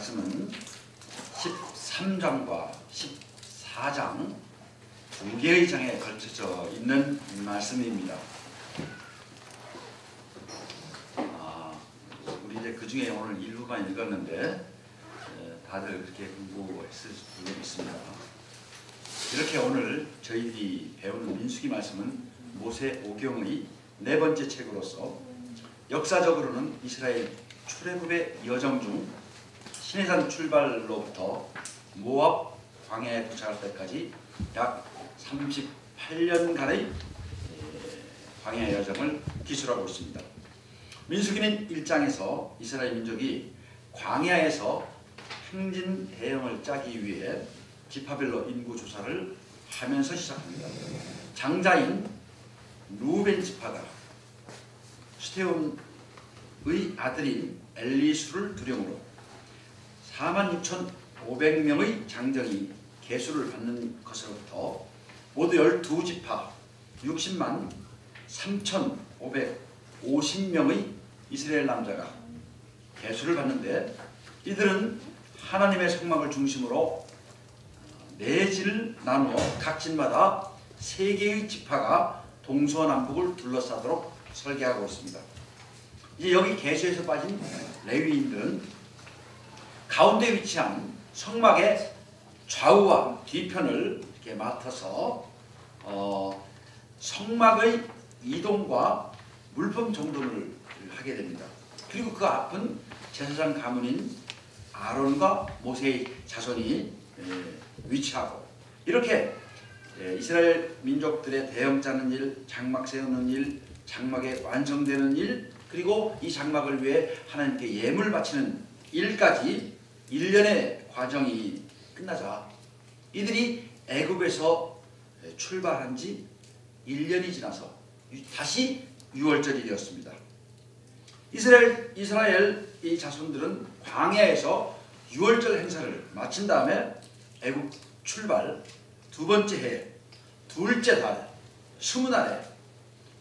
말씀은 13장과 14장 두 개의 장에 걸쳐져 있는 말씀입니다. 우리 이제 그 중에 오늘 일부만 읽었는데 다들 그렇게 공부했을 수 있습니다. 이렇게 오늘 저희들이 배우는 민수기 말씀은 모세오경의 네 번째 책으로서 역사적으로는 이스라엘 출애굽의 여정 중 시내산 출발로부터 모압 광야에 도착할 때까지 약 38년간의 광야 여정을 기술하고 있습니다. 민수기는 1장에서 이스라엘 민족이 광야에서 행진 대형을 짜기 위해 지파별로 인구 조사를 하면서 시작합니다. 장자인 루벤 지파가 수테온의 아들인 엘리수를 두령으로 46,500명의 장정이 계수를 받는 것으로부터 모두 12지파 60만 3,550명의 이스라엘 남자가 계수를 받는데, 이들은 하나님의 성막을 중심으로 네 진을 나누어 각 진마다 3개의 지파가 동서남북을 둘러싸도록 설계하고 있습니다. 이제 여기 계수에서 빠진 레위인들은 가운데 위치한 성막의 좌우와 뒤편을 이렇게 맡아서 성막의 이동과 물품 정돈을 하게 됩니다. 그리고 그 앞은 제사장 가문인 아론과 모세의 자손이 위치하고, 이렇게 이스라엘 민족들의 대형 짜는 일, 장막 세우는 일, 장막의 완성되는 일, 그리고 이 장막을 위해 하나님께 예물 바치는 일까지 1년의 과정이 끝나자 이들이 애굽에서 출발한 지 1년이 지나서 다시 6월절이 되었습니다. 이스라엘 이 자손들은 광야에서 6월절 행사를 마친 다음에 애굽 출발 두 번째 해 둘째 달 20날에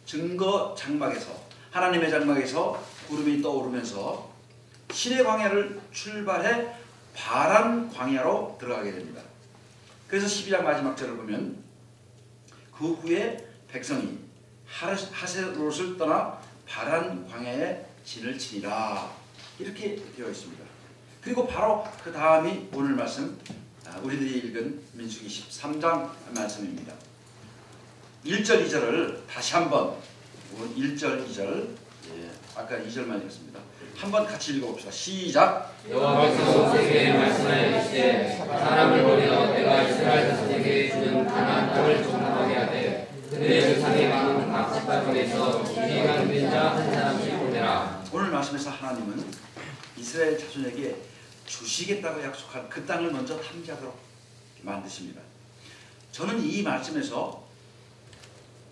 증거 장막에서, 하나님의 장막에서 구름이 떠오르면서 시내 광야를 출발해 바란 광야로 들어가게 됩니다. 그래서 12장 마지막 절을 보면 그 후에 백성이 하세롯을 떠나 바란 광야에 진을 치니라, 이렇게 되어 있습니다. 그리고 바로 그 다음이 오늘 말씀, 우리들이 읽은 민수기 13장 말씀입니다. 1절 2절을 다시 한번 1절 2절, 아까 2절만 읽었습니다. 한번 같이 읽어봅시다. 시작. 여호와께서 모세에게 말씀하시되 사람을 보내어 내가 이스라엘 자손에게 주는 가나안 땅을 정복하게 하되 그들의 조상의 많은 각 지파 중에서 지혜가 있는 자 한 사람씩 보내라. 오늘 말씀에서 하나님은 이스라엘 자손에게 주시겠다고 약속한 그 땅을 먼저 탐지하도록 만드십니다. 저는 이 말씀에서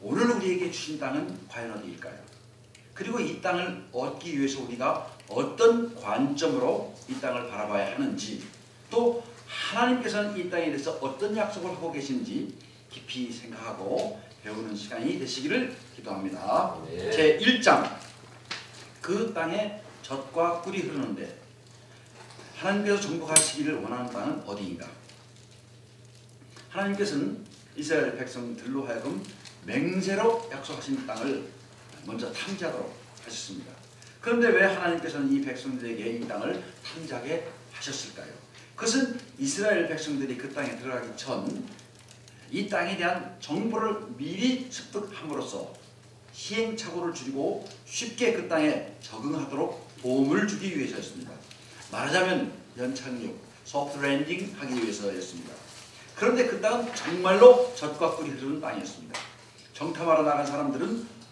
오늘 우리에게 주신 땅은 과연 어디일까요? 그리고 이 땅을 얻기 위해서 우리가 어떤 관점으로 이 땅을 바라봐야 하는지, 또 하나님께서는 이 땅에 대해서 어떤 약속을 하고 계신지 깊이 생각하고 배우는 시간이 되시기를 기도합니다. 네. 제1장, 그 땅에 젖과 꿀이 흐르는데 하나님께서 정복하시기를 원하는 땅은 어디인가? 하나님께서는 이스라엘 백성들로 하여금 맹세로 약속하신 땅을 먼저 탐지하도록 하셨습니다. 그런데 왜 하나님께서는 이 백성들에게 이 땅을 탐지하게 하셨을까요? 그것은 이스라엘 백성들이 그 땅에 들어가기 전 이 땅에 대한 정보를 미리 습득함으로써 시행착오를 줄이고 쉽게 그 땅에 적응하도록 도움을 주기 위해서였습니다. 말하자면 연착륙, 소프트 랜딩 하기 위해서였습니다. 그런데 그 땅은 정말로 젖과 꿀이 흐르는 땅이었습니다. 정탐하러 나간 사람들은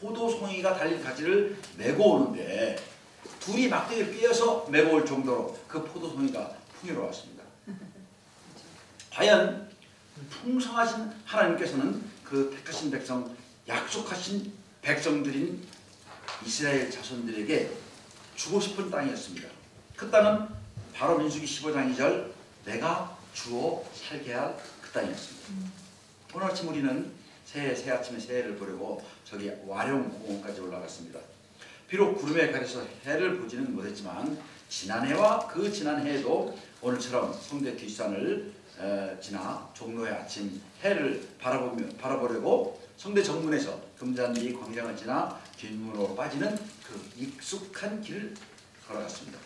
포도송이가 달린 가지를 메고 오는데 둘이 막대기를 꿰어서 메고 올 정도로 그 포도송이가 풍요로웠습니다. 과연 풍성하신 하나님께서는 그 택하신 백성, 약속하신 백성들인 이스라엘 자손들에게 주고 싶은 땅이었습니다. 그 땅은 바로 민수기 15장 2절 내가 주어 살게 할 그 땅이었습니다. 오늘 아침 우리는 새 아침에 새해를 보려고 저기 와룡공원까지 올라갔습니다. 비록 구름에 가려서 해를 보지는 못했지만 지난해와 그 지난해에도 오늘처럼 성대 뒷산을 지나 종로의 아침 해를 바라보려고 성대 정문에서 금잔디 광장을 지나 뒷문으로 빠지는 그 익숙한 길을 걸어갔습니다.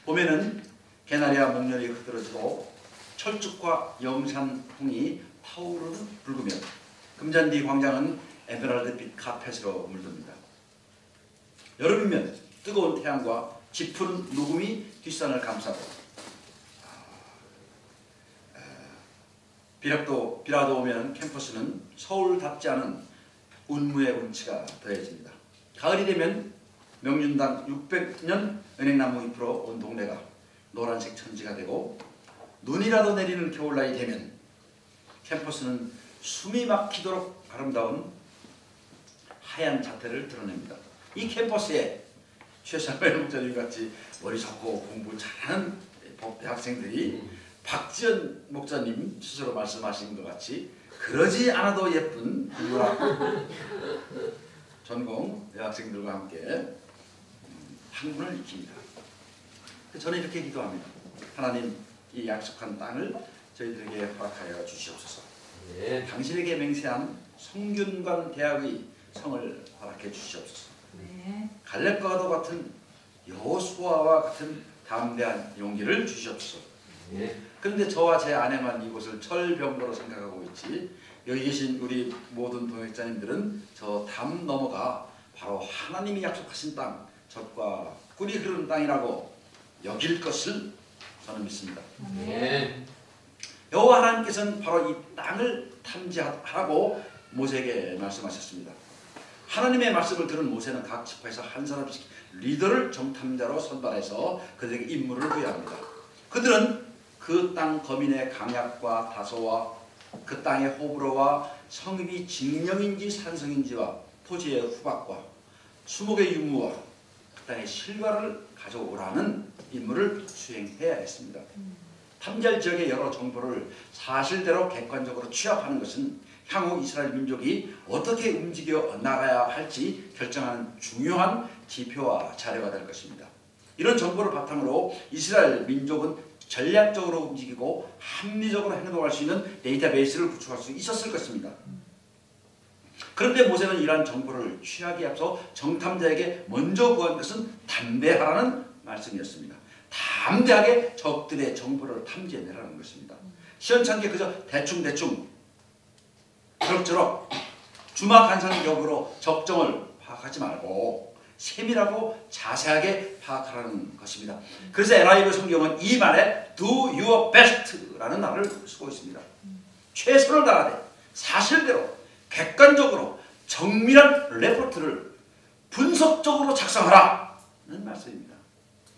봄에는 개나리와 목련이 흐드러지고 철쭉과 영산홍이 타오르는 붉으며 금잔디 광장은 에메랄드빛 카펫으로 물듭니다. 여름이면 뜨거운 태양과 짙은 녹음이 뒷산을 감싸고 비라도 오면 캠퍼스는 서울답지 않은 운무의 운치가 더해집니다. 가을이 되면 명륜당 600년 은행나무 잎으로 온 동네가 노란색 천지가 되고 눈이라도 내리는 겨울날이 되면 캠퍼스는 숨이 막히도록 아름다운 하얀 자태를 드러냅니다. 이 캠퍼스에 최상일 목사님 같이 머리 좋고 공부 잘하는 법대 학생들이 박지연 목사님 스스로 말씀하신 것 같이 그러지 않아도 예쁜 유학 전공 여학생들과 함께 학문을 익힙니다. 저는 이렇게 기도합니다. 하나님, 이 약속한 땅을 저희들에게 허락하여 주시옵소서. 네. 당신에게 맹세한 성균관 대학의 성을 허락해 주시옵소서. 네. 갈렙과도 같은 여호수아와 같은 담대한 용기를 주시옵소서. 네. 그런데 저와 제 아내만 이곳을 철병도로 생각하고 있지, 여기 계신 우리 모든 동역자님들은 저 담 넘어가 바로 하나님이 약속하신 땅, 젖과 꿀이 흐르는 땅이라고 여길 것을 저는 믿습니다. 네. 여호와 하나님께서는 바로 이 땅을 탐지하라고 모세에게 말씀하셨습니다. 하나님의 말씀을 들은 모세는 각 지파에서 한 사람씩 리더를 정탐자로 선발해서 그들에게 임무를 부여합니다. 그들은 그 땅 거민의 강약과 다소와 그 땅의 호불호와 성읍이 진영인지 산성인지와 토지의 후박과 수목의 유무와 그 땅의 실과를 가져오라는 임무를 수행해야 했습니다. 탐지할 지역의 여러 정보를 사실대로 객관적으로 취합하는 것은 향후 이스라엘 민족이 어떻게 움직여 나가야 할지 결정하는 중요한 지표와 자료가 될 것입니다. 이런 정보를 바탕으로 이스라엘 민족은 전략적으로 움직이고 합리적으로 행동할 수 있는 데이터베이스를 구축할 수 있었을 것입니다. 그런데 모세는 이러한 정보를 취하기에 앞서 정탐자에게 먼저 구한 것은 담대하라는 말씀이었습니다. 담대하게 적들의 정보를 탐지해내라는 것입니다. 시원찮게 그저 대충 그럭저럭 주마간선격으로 적정을 파악하지 말고 세밀하고 자세하게 파악하라는 것입니다. 그래서 NIV 성경은 이 말에 do your best라는 말을 쓰고 있습니다. 최선을 다하되 사실대로 객관적으로 정밀한 레포트를 분석적으로 작성하라는 말씀입니다.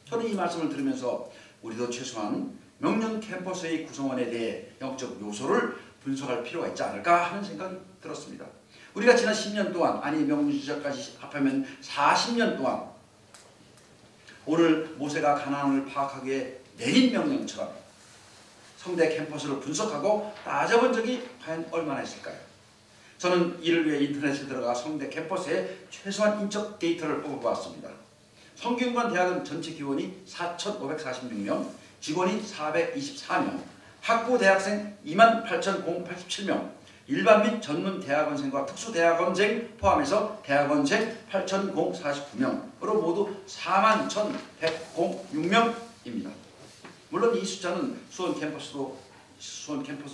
저는 이 말씀을 들으면서 우리도 최소한 명륜 캠퍼스의 구성원에 대해 영적 요소를 분석할 필요가 있지 않을까 하는 생각이 들었습니다. 우리가 지난 10년 동안, 아니 명륜 시절까지 합하면 40년 동안 오늘 모세가 가나안을 파악하기 위해 내린 명령처럼 성대 캠퍼스를 분석하고 따져본 적이 과연 얼마나 있을까요? 저는 이를 위해 인터넷에 들어가 성대 캠퍼스의 최소한 인적 데이터를 뽑아봤습니다. 성균관 대학은 전체 기원이 4,546명, 직원이 424명, 학부 대학생 28,087명, 일반 및 전문 대학원생과 특수대학원생 포함해서 대학원생 8,049명으로 모두 41,106명입니다. 물론 이 숫자는 수원 캠퍼스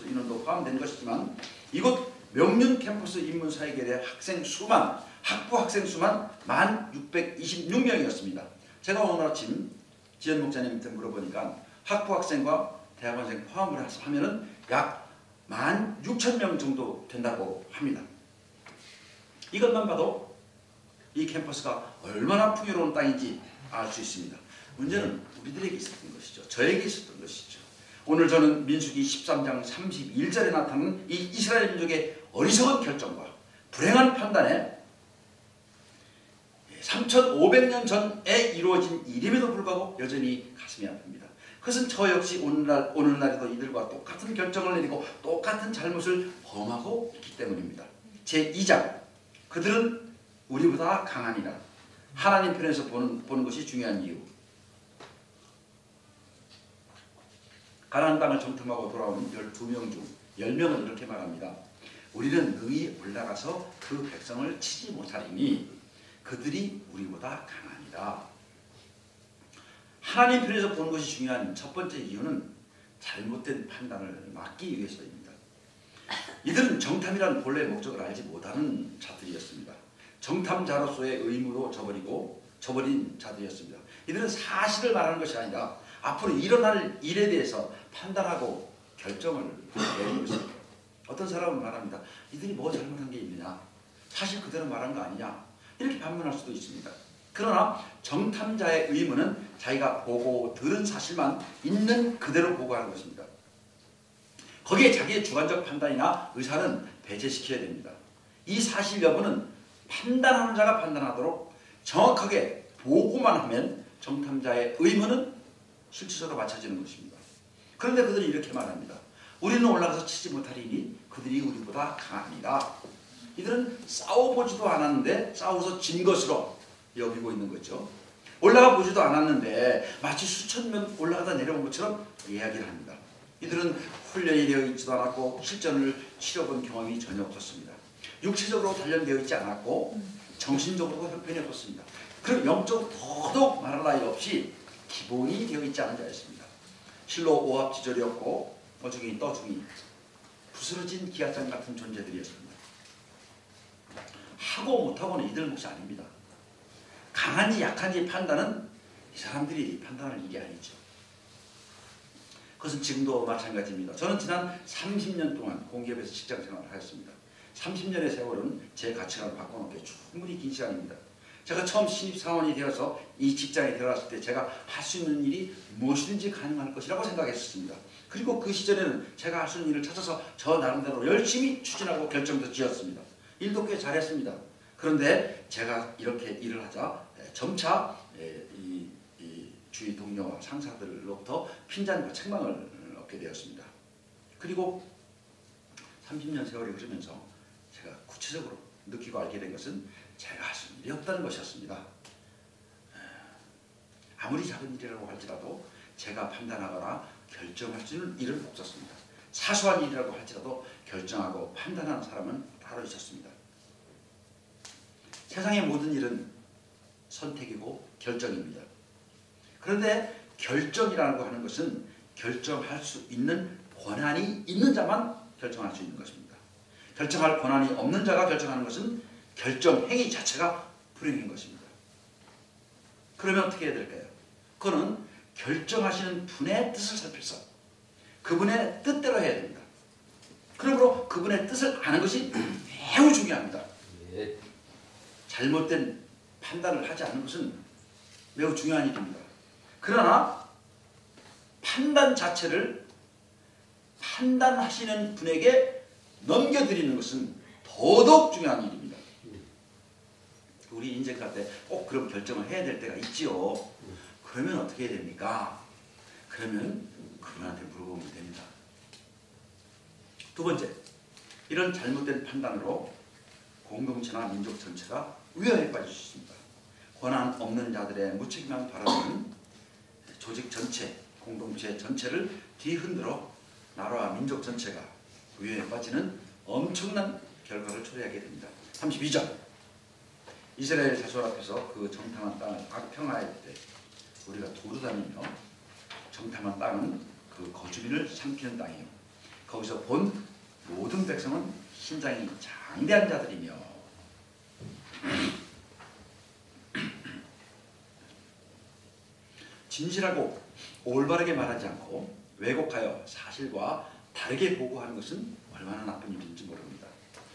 인원도 포함된 것이지만 이곳 명륜 캠퍼스 인문사회계의 학부 학생 수만 1,626명이었습니다. 제가 오늘 아침 지연 목사님한테 물어보니까 학부 학생과 대학원생 포함을 하면은 약 16,000명 정도 된다고 합니다. 이것만 봐도 이 캠퍼스가 얼마나 풍요로운 땅인지 알 수 있습니다. 문제는 우리들에게 있었던 것이죠. 저에게 있었던 것이죠. 오늘 저는 민수기 13장 31절에 나타나는 이 이스라엘 민족의 어리석은 결정과 불행한 판단에 3,500년 전에 이루어진 일임에도 불구하고 여전히 가슴이 아픕니다. 그것은 저 역시 오늘날에도 이들과 똑같은 결정을 내리고 똑같은 잘못을 범하고 있기 때문입니다. 제2장, 그들은 우리보다 강하니라. 하나님 편에서 보는 것이 중요한 이유. 가나안 땅을 정탐하고 돌아온 12명 중 10명은 이렇게 말합니다. 우리는 능히 올라가서 그 백성을 치지 못하리니 그들이 우리보다 강하니라. 하나님 편에서 보는 것이 중요한 첫 번째 이유는 잘못된 판단을 막기 위해서입니다. 이들은 정탐이라는 본래의 목적을 알지 못하는 자들이었습니다. 정탐자로서의 의무로 저버린 자들이었습니다. 이들은 사실을 말하는 것이 아니라 앞으로 일어날 일에 대해서 판단하고 결정을 내리는 것입니다. 어떤 사람은 말합니다. 이들이 뭐 잘못한 게 있느냐? 사실 그대로 말한 거 아니냐? 이렇게 반문할 수도 있습니다. 그러나 정탐자의 의무는 자기가 보고 들은 사실만 있는 그대로 보고하는 것입니다. 거기에 자기의 주관적 판단이나 의사는 배제시켜야 됩니다. 이 사실 여부는 판단하는 자가 판단하도록 정확하게 보고만 하면 정탐자의 의무는 실질적으로 맞춰지는 것입니다. 그런데 그들이 이렇게 말합니다. 우리는 올라가서 치지 못하리니 그들이 우리보다 강합니다. 이들은 싸워보지도 않았는데 싸워서 진 것으로 여기고 있는 거죠. 올라가 보지도 않았는데 마치 수천 명 올라가다 내려온 것처럼 이야기를 합니다. 이들은 훈련이 되어 있지도 않았고 실전을 치러본 경험이 전혀 없었습니다. 육체적으로 단련되어 있지 않았고 정신적으로도 형편이 없었습니다. 그리고 영적으로 더더욱 말할 나위 없이 기본이 되어 있지 않은 자였습니다. 실로 오합지졸이었고 어중이 떠중이 부스러진 기아장 같은 존재들이었습니다. 하고 못하고는 이들 몫이 아닙니다. 강한지 약한지 판단은 이 사람들이 판단할 일이 아니죠. 그것은 지금도 마찬가지입니다. 저는 지난 30년 동안 공기업에서 직장 생활을 하였습니다. 30년의 세월은 제 가치관을 바꿔놓기에 충분히 긴 시간입니다. 제가 처음 신입사원이 되어서 이 직장에 들어갔을 때 제가 할 수 있는 일이 무엇이든지 가능할 것이라고 생각했었습니다. 그리고 그 시절에는 제가 할 수 있는 일을 찾아서 저 나름대로 열심히 추진하고 결정도 지었습니다. 일도 꽤 잘했습니다. 그런데 제가 이렇게 일을 하자 점차 이 주위 동료와 상사들로부터 핀잔과 책망을 얻게 되었습니다. 그리고 30년 세월이 흐르면서 제가 구체적으로 느끼고 알게 된 것은 제가 할 수 있는 일이 없다는 것이었습니다. 아무리 작은 일이라고 할지라도 제가 판단하거나 결정할 수 있는 일은 없었습니다. 사소한 일이라고 할지라도 결정하고 판단하는 사람은 따로 있었습니다. 세상의 모든 일은 선택이고 결정입니다. 그런데 결정이라고 하는 것은 결정할 수 있는 권한이 있는 자만 결정할 수 있는 것입니다. 결정할 권한이 없는 자가 결정하는 것은 결정 행위 자체가 불행한 것입니다. 그러면 어떻게 해야 될까요? 그거는 결정하시는 분의 뜻을 살펴서 그분의 뜻대로 해야 됩니다. 그러므로 그분의 뜻을 아는 것이 매우 중요합니다. 잘못된 판단을 하지 않는 것은 매우 중요한 일입니다. 그러나 판단 자체를 판단하시는 분에게 넘겨드리는 것은 더더욱 중요한 일입니다. 우리 인생할 때 꼭 그런 결정을 해야 될 때가 있지요. 그러면 어떻게 해야 됩니까? 그러면 그분한테 물어보면 됩니다. 두 번째, 이런 잘못된 판단으로 공동체나 민족 전체가 위험에 빠질 수 있습니다. 권한 없는 자들의 무책임한 발언은 조직 전체, 공동체 전체를 뒤흔들어 나라와 민족 전체가 위험에 빠지는 엄청난 결과를 초래하게 됩니다. 32절 이스라엘 자손 앞에서 그 정탐한 땅을 악평하였을 때 우리가 두루 다니며 정탐한 땅은 그 거주민을 삼키는 땅이요 거기서 본 모든 백성은 신장이 장대한 자들이며 진실하고 올바르게 말하지 않고 왜곡하여 사실과 다르게 보고하는 것은 얼마나 나쁜 일인지 모릅니다.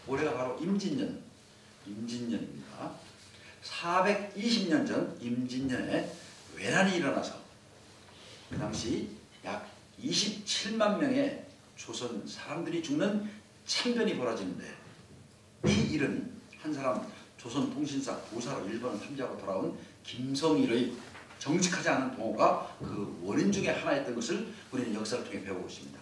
올해가 바로 임진년입니다. 420년 전 임진년에 외란이 일어나서 그 당시 약 27만 명의 조선 사람들이 죽는 참변이 벌어지는데 이 일은 한 사람 조선통신사 부사로 일본을 탐지하고 돌아온 김성일의 정직하지 않은 동호가 그 원인 중에 하나였던 것을 우리는 역사를 통해 배우고 있습니다.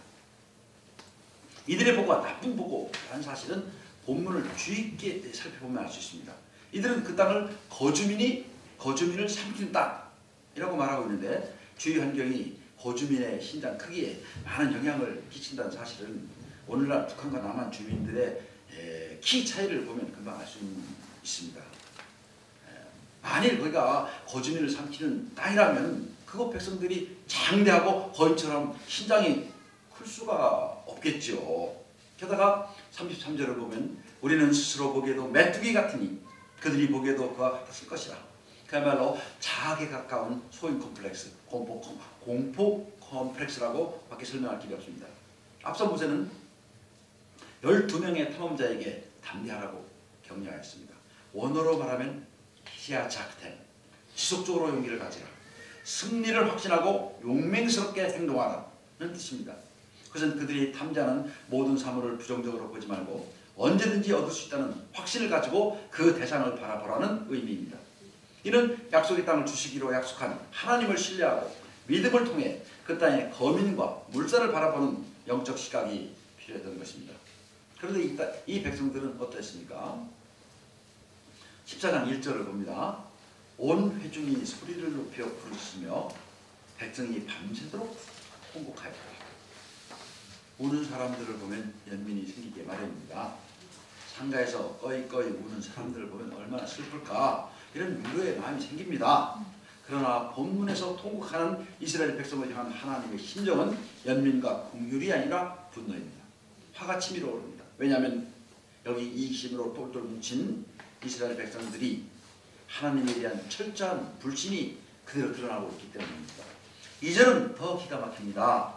이들의 보고가 나쁜 보고라는 사실은 본문을 주의 있게 살펴보면 알 수 있습니다. 이들은 그 땅을 거주민을 삼킨 땅이라고 말하고 있는데 주위 환경이 거주민의 신장 크기에 많은 영향을 끼친다는 사실은 오늘날 북한과 남한 주민들의 키 차이를 보면 금방 알 수 있습니다. 만일 거기가 거주민을 삼키는 땅이라면 그곳 백성들이 장대하고 거인처럼 신장이 클 수가 없겠죠. 게다가 33절을 보면 우리는 스스로 보기에도 메뚜기 같으니 그들이 보기에도 그와 같았을 것이라. 그야말로 자학에 가까운 소인 컴플렉스, 공포 컴플렉스라고 밖에 설명할 길이 없습니다. 앞서 모세는 12명의 탐험자에게 담대하라고 격려하였습니다. 원어로 말하면 히아작템, 지속적으로 용기를 가지라, 승리를 확신하고 용맹스럽게 행동하라는 뜻입니다. 그것은 그들이 탐지하는 모든 사물을 부정적으로 보지 말고 언제든지 얻을 수 있다는 확신을 가지고 그 대상을 바라보라는 의미입니다. 이는 약속의 땅을 주시기로 약속한 하나님을 신뢰하고 믿음을 통해 그 땅의 거민과 물살을 바라보는 영적 시각이 필요했던 것입니다. 그런데 이 백성들은 어땠습니까? 14장 1절을 봅니다. 온 회중이 소리를 높여 부르시며 백성이 밤새도록 통곡하였다. 우는 사람들을 보면 연민이 생기게 마련입니다. 상가에서 꺼이꺼이 우는 사람들을 보면 얼마나 슬플까, 이런 위로의 마음이 생깁니다. 그러나 본문에서 통곡하는 이스라엘 백성을 향한 하나님의 심정은 연민과 긍휼이 아니라 분노입니다. 화가 치밀어 오릅니다. 왜냐하면 여기 이익심으로 똘똘 뭉친 이스라엘 백성들이 하나님에 대한 철저한 불신이 그대로 드러나고 있기 때문입니다. 2절은 더 기가 막힙니다.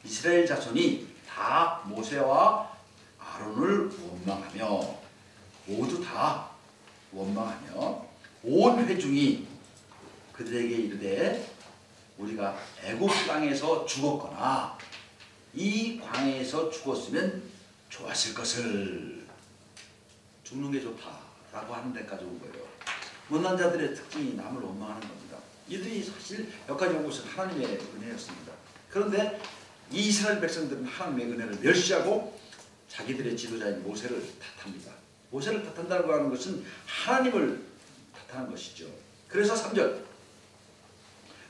이스라엘 자손이 다 모세와 아론을 원망하며, 모두 다 원망하며 온 회중이 그들에게 이르되 우리가 애굽 땅에서 죽었거나 이 광야에서 죽었으면 좋았을 것을. 죽는 게 좋다라고 하는 데까지 온 거예요. 못난 자들의 특징이 남을 원망하는 겁니다. 이들이 사실 여기까지 온 것은 하나님의 은혜였습니다. 그런데 이 이스라엘 백성들은 하나님의 은혜를 멸시하고 자기들의 지도자인 모세를 탓합니다. 모세를 탓한다고 하는 것은 하나님을 탓하는 것이죠. 그래서 3절,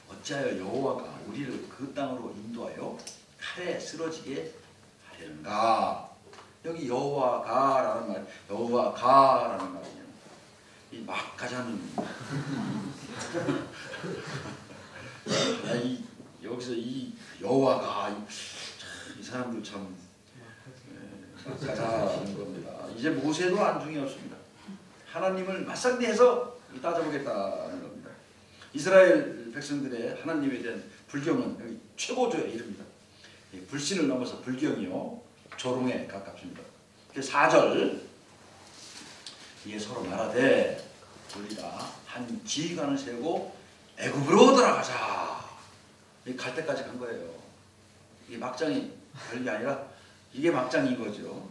어찌하여 여호와가 우리를 그 땅으로 인도하여 칼에 쓰러지게 하려는가. 여기 여호와가라는 말, 여호와가라는 말이냐, 이 막 가자는 여기서 이 여호와가 이 사람들 참 막 가자는 겁니다. 이제 모세도 안중이 없습니다. 하나님을 맞상대해서 따져보겠다는 겁니다. 이스라엘 백성들의 하나님에 대한 불경은 여기 최고조에 이릅니다. 불신을 넘어서 불경이요, 조롱에 가깝습니다. 4절, 이에 서로 말하되 우리가 한 지휘관을 세우고 애굽으로 돌아가자. 갈 때까지 간 거예요. 이게 막장이 별게 아니라 이게 막장인 거죠.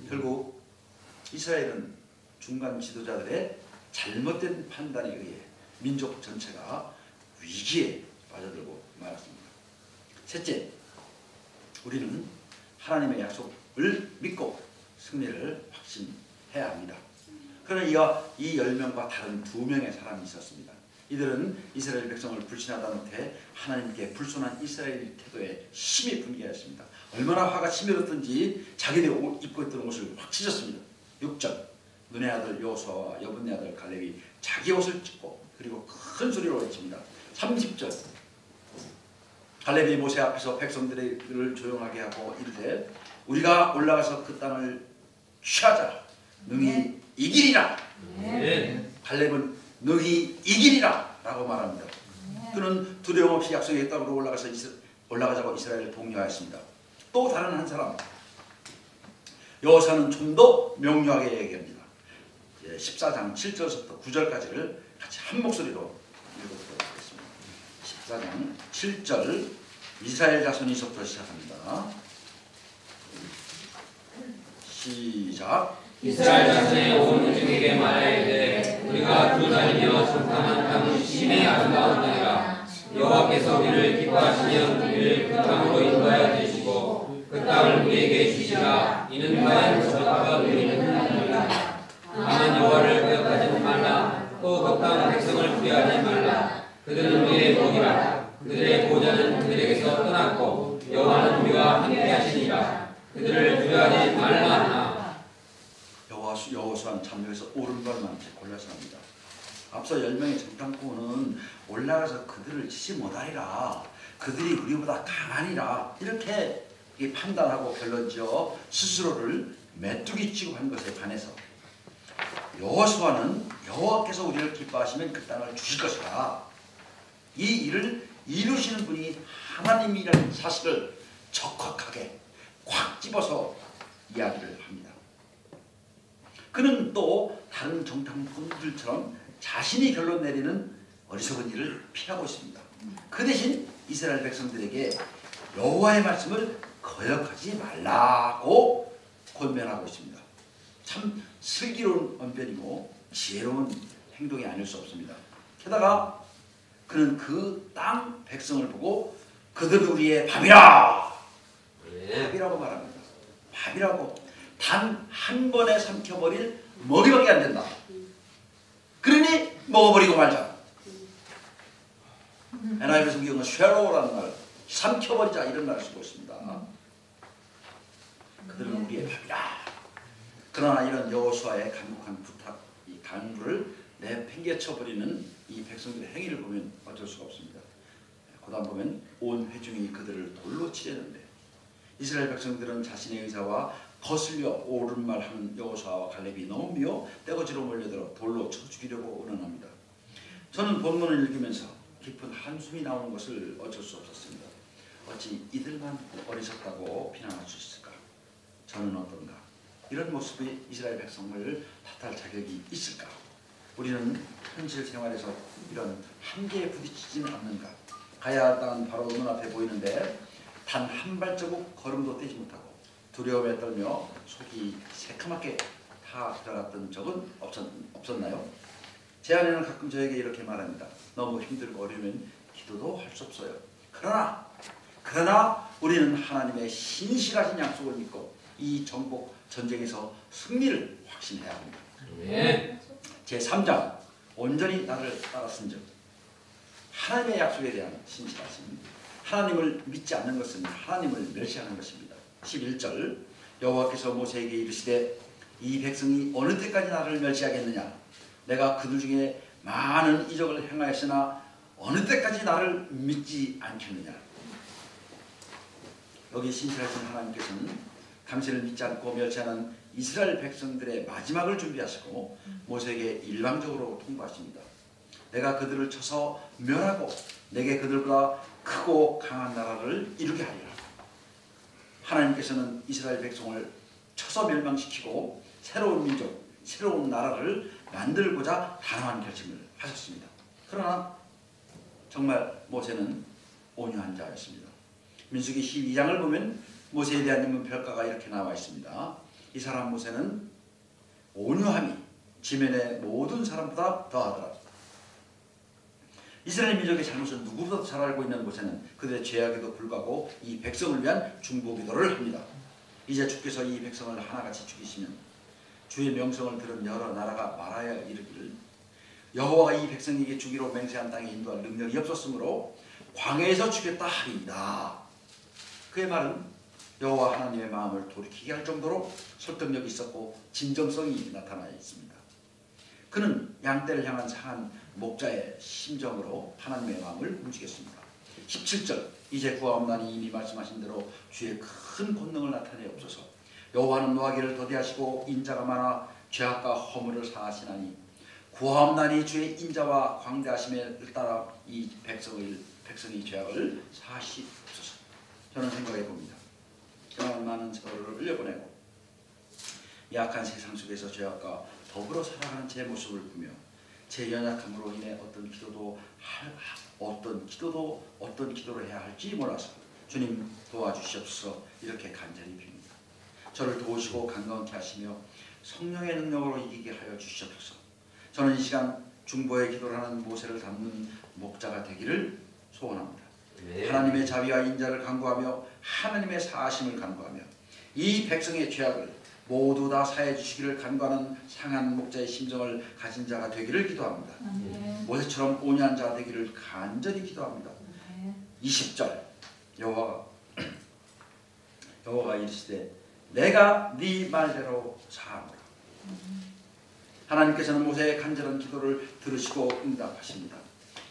결국 이스라엘은 중간 지도자들의 잘못된 판단에 의해 민족 전체가 위기에 빠져들고 말았습니다. 셋째, 우리는 하나님의 약속을 믿고 승리를 확신해야 합니다. 그러나 이 10명과 다른 2명의 사람이 있었습니다. 이들은 이스라엘 백성을 불신하다 못해 하나님께 불손한 이스라엘 태도에 심히 분개하였습니다. 얼마나 화가 치밀었던지 자기들이 입고 있던 옷을 확 찢었습니다. 6절, 눈의 아들 여호수아와 여분의 아들 갈렙이 자기 옷을 찢고 그리고 큰 소리로 외칩니다. 30절, 갈렙이 모세 앞에서 백성들을 조용하게 하고 이르되 우리가 올라가서 그 땅을 취하자. 능히 이기리라. 갈렙은 능히 이기리라 라고 말합니다. 그는 두려움 없이 약속의 땅으로 올라가자고 이스라엘을 독려하였습니다. 또 다른 한 사람, 여호사는 좀 더 명료하게 얘기합니다. 14장 7절부터 9절까지를 같이 한 목소리로 읽어보도록 하겠습니다. 14장 7절, 이스라엘 자손이서부터 시작합니다. 시작. 이스라엘 자손의 온 회중에게 말하되 우리가 두다니며 정탐한 땅은 심히 아름다운 땅이라. 여호와께서 우리를 기뻐하시면 우리를 그 땅으로 인도하여 주시고 그 땅을 우리에게 주시라. 이는 과연 저주가 우리는 하나님이라. 다만 여호와를 거역하지 말라. 또 그 땅 백성을 두려워하지 말라. 그들은 우리의 복이라. 그들의 보좌는 그들에게서 떠났고 여호와는 우리와 함께 하시니라. 그들을 두려워하지 말라 하나. 여호수아는 참 여기서 오른발만 골라서 합니다. 앞서 10명의 정탐꾼은 올라가서 그들을 치지 못하리라, 그들이 우리보다 강하니라, 이렇게 판단하고 결론지어 스스로를 메뚜기 취급한 것에 반해서 여호수아는 여호와께서 우리를 기뻐하시면 그 땅을 주실 것이다, 이 일을 이루시는 분이 하나님이라는 사실을 적확하게 꽉 집어서 이야기를 합니다. 그는 또 다른 정탐꾼들처럼 자신이 결론 내리는 어리석은 일을 피하고 있습니다. 그 대신 이스라엘 백성들에게 여호와의 말씀을 거역하지 말라고 권면하고 있습니다. 참 슬기로운 언변이고 지혜로운 행동이 아닐 수 없습니다. 게다가 그는 그 땅 백성을 보고 그들은 우리의 밥이라, 밥이라고 말합니다. 밥이라고, 단 한 번에 삼켜버릴 먹이밖에 안 된다. 그러니 먹어버리고 말자. NIV 성경은 쉐로우라는 말, 삼켜버리자, 이런 말을 쓰고 있습니다. 그들은 우리의 밥이라. 그러나 이런 여호수아의 간곡한 부탁, 이 강구를 내팽개쳐버리는 이 백성들의 행위를 보면 어쩔 수가 없습니다. 그 다음 보면 온 회중이 그들을 돌로 치려는데, 이스라엘 백성들은 자신의 의사와 거슬려 옳은 말 하는 여호수아와 갈렙이 너무 미워 떼거지로 몰려들어 돌로 쳐 죽이려고 의논합니다. 저는 본문을 읽으면서 깊은 한숨이 나오는 것을 어쩔 수 없었습니다. 어찌 이들만 어리석다고 비난할 수 있을까? 저는 어떤가? 이런 모습이 이스라엘 백성을 탓할 자격이 있을까? 우리는 현실 생활에서 이런 한계에 부딪히지는 않는가? 가야 할 땅은 바로 눈앞에 보이는데 단 한 발자국 걸음도 떼지 못하고 두려움에 떨며 속이 새카맣게 다 들어갔던 적은 없었나요? 제 아내는 가끔 저에게 이렇게 말합니다. 너무 힘들고 어려우면 기도도 할 수 없어요. 그러나 우리는 하나님의 신실하신 약속을 믿고 이 정복 전쟁에서 승리를 확신해야 합니다. 네. 제3장 온전히 나를 따랐은즉, 하나님의 약속에 대한 신실하심. 하나님을 믿지 않는 것은 하나님을 멸시하는 것입니다. 11절 여호와께서 모세에게 이르시되 이 백성이 어느 때까지 나를 멸시하겠느냐? 내가 그들 중에 많은 이적을 행하였으나 어느 때까지 나를 믿지 않겠느냐? 여기 신실하신 하나님께서는 당신을 믿지 않고 멸시하는 이스라엘 백성들의 마지막을 준비하시고 모세에게 일방적으로 통보하십니다. 내가 그들을 쳐서 멸하고 내게 그들보다 크고 강한 나라를 이루게 하리라. 하나님께서는 이스라엘 백성을 쳐서 멸망시키고 새로운 민족, 새로운 나라를 만들고자 단호한 결심을 하셨습니다. 그러나 정말 모세는 온유한 자였습니다. 민수기 12장을 보면 모세에 대한 평가가 이렇게 나와 있습니다. 이 사람 모세는 온유함이 지면의 모든 사람보다 더하더라. 이스라엘 민족의 잘못을 누구보다도 잘 알고 있는 모세는 그들의 죄악에도 불구하고 이 백성을 위한 중보기도를 합니다. 이제 주께서 이 백성을 하나같이 죽이시면 주의 명성을 들은 여러 나라가 말하여 이르기를 여호와가 이 백성에게 주기로 맹세한 땅에 인도할 능력이 없었으므로 광야에서 죽였다 하리이다. 그의 말은 여호와 하나님의 마음을 돌이키게 할 정도로 설득력이 있었고 진정성이 나타나 있습니다. 그는 양떼를 향한 상한 목자의 심정으로 하나님의 마음을 움직였습니다. 17절 이제 구하옵나니 이미 말씀하신 대로 주의 큰 권능을 나타내옵소서. 여호와는 노하기를 더디하시고 인자가 많아 죄악과 허물을 사하시나니 구하옵나니 주의 인자와 광대하심에 따라 이 백성의 죄악을 사하시옵소서. 저는 생각해 봅니다. 그런 많은 세월을 흘려보내고 약한 세상 속에서 죄악과 더불어 살아가는 제 모습을 보며 제 연약함으로 인해 어떤 기도를 해야 할지 몰라서 주님 도와주시옵소서 이렇게 간절히 빕니다. 저를 도우시고 강건케 하시며 성령의 능력으로 이기게 하여 주시옵소서. 저는 이 시간 중보의 기도를 하는 모세를 닮는 목자가 되기를 소원합니다. 네. 하나님의 자비와 인자를 간구하며 하나님의 사하심을 간구하며 이 백성의 죄악을 모두 다 사해 주시기를 간구하는 상한 목자의 심정을 가진 자가 되기를 기도합니다. 모세처럼 온유한 자가 되기를 간절히 기도합니다. 20절 여호와가 이르시되 내가 네 말대로 사하노라. 하나님께서는 모세의 간절한 기도를 들으시고 응답하십니다.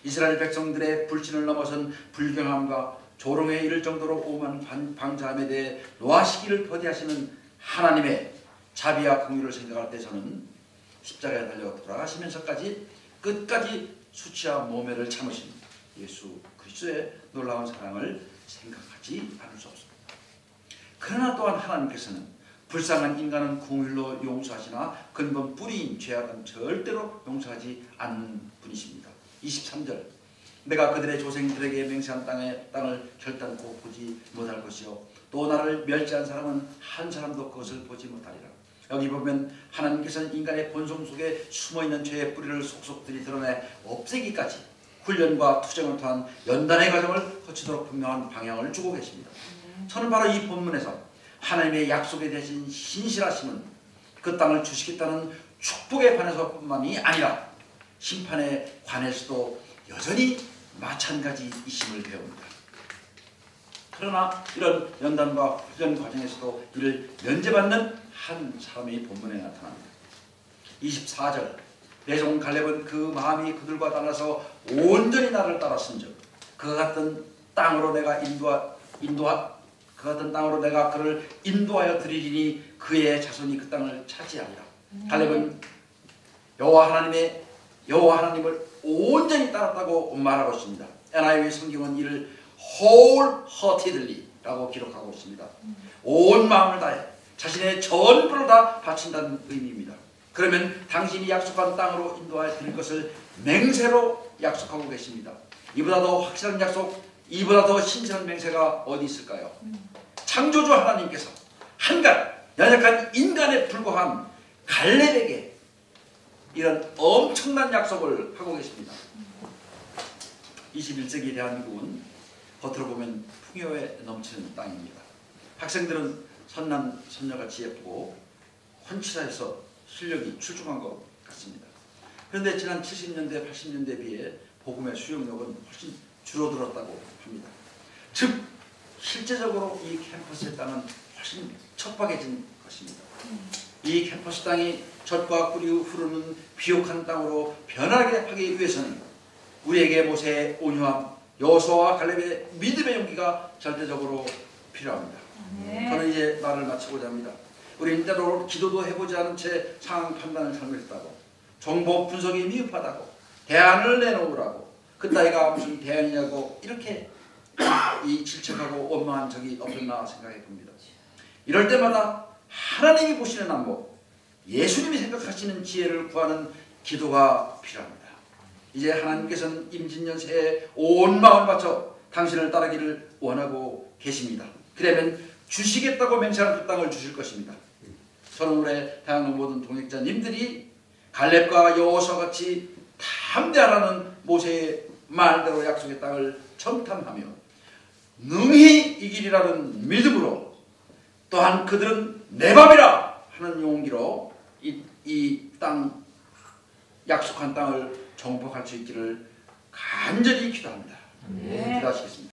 이스라엘 백성들의 불신을 넘어선 불경함과 조롱에 이를 정도로 오만 방자함에 대해 노하시기를 더디하시는 하나님의 자비와 긍휼을 생각할 때 저는 십자가에 달려 돌아가시면서까지 끝까지 수치와 모멸을 참으신 예수 그리스도의 놀라운 사랑을 생각하지 않을 수 없습니다. 그러나 또한 하나님께서는 불쌍한 인간은 긍휼로 용서하시나 근본 뿌리인 죄악은 절대로 용서하지 않는 분이십니다. 23절 내가 그들의 조상들에게 맹세한 땅을 결단코 보지 못할 것이요 또 나를 멸시한 사람은 한 사람도 그것을 보지 못하리라. 여기 보면 하나님께서는 인간의 본성 속에 숨어있는 죄의 뿌리를 속속들이 드러내 없애기까지 훈련과 투쟁을 통한 연단의 과정을 거치도록 분명한 방향을 주고 계십니다. 저는 바로 이 본문에서 하나님의 약속에 대신 신실하심은 그 땅을 주시겠다는 축복에 관해서뿐만이 아니라 심판에 관해서도 여전히 마찬가지이심을 배웁니다. 그러나 이런 연단과 훈련 과정에서도 이를 면제받는 한 사람이 본문에 나타납니다. 24절 내 종 갈렙은 그 마음이 그들과 달라서 온전히 나를 따랐은즉 그와 같은 땅으로 내가 그를 인도하여 드리리니 그의 자손이 그 땅을 차지하리라. 갈렙은 여호와 하나님을 온전히 따랐다고 말하고 있습니다. NIV 성경은 이를 wholeheartedly라고 기록하고 있습니다. 온 마음을 다해 자신의 전부를 다 바친다는 의미입니다. 그러면 당신이 약속한 땅으로 인도하여 드릴 것을 맹세로 약속하고 계십니다. 이보다 더 확실한 약속, 이보다 더 신선한 맹세가 어디 있을까요? 창조주 하나님께서 한간 연약한 인간에 불과한 갈렙에게 이런 엄청난 약속을 하고 계십니다. 21세기 대한민국은 겉으로 보면 풍요에 넘치는 땅입니다. 학생들은 선남 선녀같이 예쁘고 훤칠해서 실력이 출중한 것 같습니다. 그런데 지난 70년대 80년대에 비해 복음의 수용력은 훨씬 줄어들었다고 합니다. 즉 실제적으로 이 캠퍼스의 땅은 훨씬 척박해진 것입니다. 이 캠퍼스 땅이 젖과 꿀이 흐르는 비옥한 땅으로 변하게 하기 위해서는 우리에게 모세의 온유함, 여호수아와 갈렙의 믿음의 용기가 절대적으로 필요합니다. 저는 이제 말을 마치고자 합니다. 우리는 때로 기도도 해보지 않은 채 상황 판단을 잘못했다고, 정보 분석이 미흡하다고, 대안을 내놓으라고, 그따위가 무슨 대안이냐고 이렇게 질책하고 원망한 적이 없었나 생각해 봅니다. 이럴 때마다 하나님이 보시는 안목, 예수님이 생각하시는 지혜를 구하는 기도가 필요합니다. 이제 하나님께서는 임진년새에 온 마음을 바쳐 당신을 따르기를 원하고 계십니다. 그러면 주시겠다고 맹세한 그 땅을 주실 것입니다. 저는 올해 다양한 모든 동역자님들이 갈렙과 여호수아 같이 담대하라는 모세의 말대로 약속의 땅을 정탐하며 능히 이기리라는 믿음으로 또한 그들은 내 밥이라 하는 용기로 이 땅 약속한 땅을 정복할 수 있기를 간절히 기도합니다. 기도하시겠습니다.